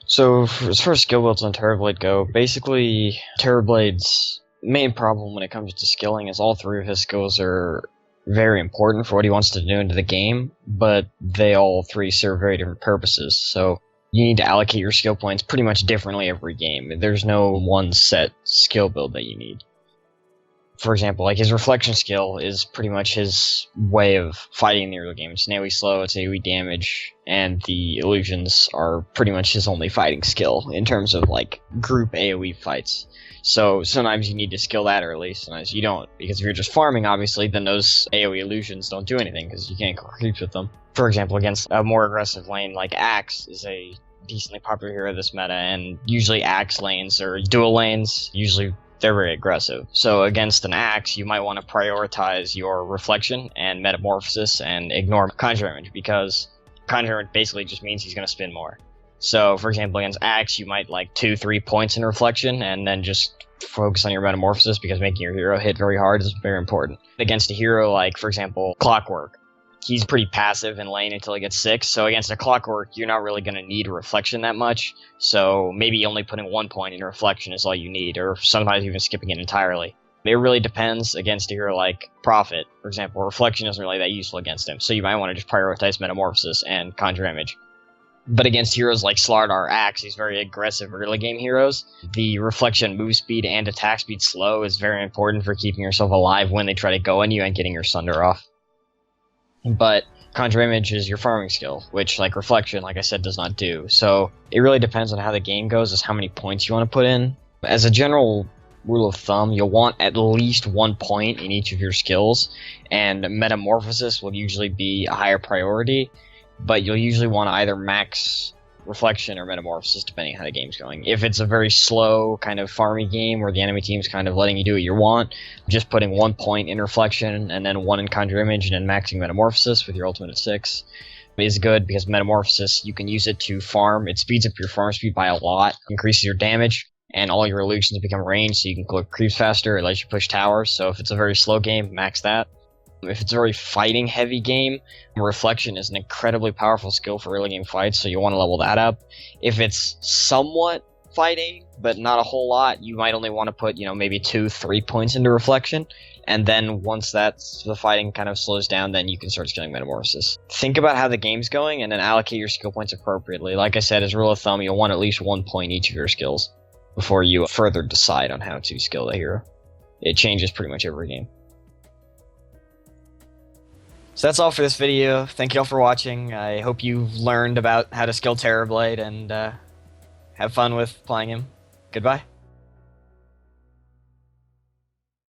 So, as far as skill builds on Terrorblade go, basically, Terrorblade's main problem when it comes to skilling is all three of his skills are very important for what he wants to do into the game, but they all three serve very different purposes, so you need to allocate your skill points pretty much differently every game. There's no one set skill build that you need. For example, like his reflection skill is pretty much his way of fighting in the early game. It's an AoE slow, it's AoE damage, and the illusions are pretty much his only fighting skill in terms of like group AoE fights. So sometimes you need to skill that early, sometimes you don't. Because if you're just farming, obviously, then those AoE illusions don't do anything because you can't kill creeps with them. For example, against a more aggressive lane like Axe is a decently popular hero this meta, and usually Axe lanes or dual lanes, usually they're very aggressive. So against an Axe, you might want to prioritize your reflection and metamorphosis and ignore conjure image, because conjure image basically just means he's going to spin more. So for example, against Axe, you might like 2-3 points in reflection and then just focus on your metamorphosis, because making your hero hit very hard is very important. Against a hero like, for example, Clockwork, he's pretty passive in lane until he gets 6, so against a Clockwork, you're not really going to need reflection that much, so maybe only putting 1 point in reflection is all you need, or sometimes even skipping it entirely. It really depends. Against a hero like Prophet, for example, reflection isn't really that useful against him, so you might want to just prioritize metamorphosis and conjure image. But against heroes like Slardar, Axe, these very aggressive early game heroes, the reflection move speed and attack speed slow is very important for keeping yourself alive when they try to go on you and getting your Sunder off. But conjure image is your farming skill, which, like reflection, like I said, does not do. So it really depends on how the game goes as how many points you want to put in. As a general rule of thumb, you'll want at least 1 point in each of your skills, and metamorphosis will usually be a higher priority, but you'll usually want to either max reflection or metamorphosis depending on how the game's going. If it's a very slow kind of farmy game where the enemy team's kind of letting you do what you want, just putting 1 point in reflection and then 1 in conjure image and then maxing metamorphosis with your ultimate at 6 is good, because metamorphosis, you can use it to farm. It speeds up your farm speed by a lot, increases your damage, and all your illusions become ranged, so you can kill creeps faster. It lets you push towers, so if it's a very slow game, max that. If it's a very fighting heavy game, reflection is an incredibly powerful skill for early game fights, so you want to level that up. If it's somewhat fighting, but not a whole lot, you might only want to put, maybe 2-3 points into reflection, and then once the fighting kind of slows down, then you can start skilling metamorphosis. Think about how the game's going, and then allocate your skill points appropriately. Like I said, as a rule of thumb, you'll want at least 1 point in each of your skills before you further decide on how to skill the hero. It changes pretty much every game. So that's all for this video. Thank you all for watching. I hope you've learned about how to skill Terrorblade and have fun with playing him. Goodbye.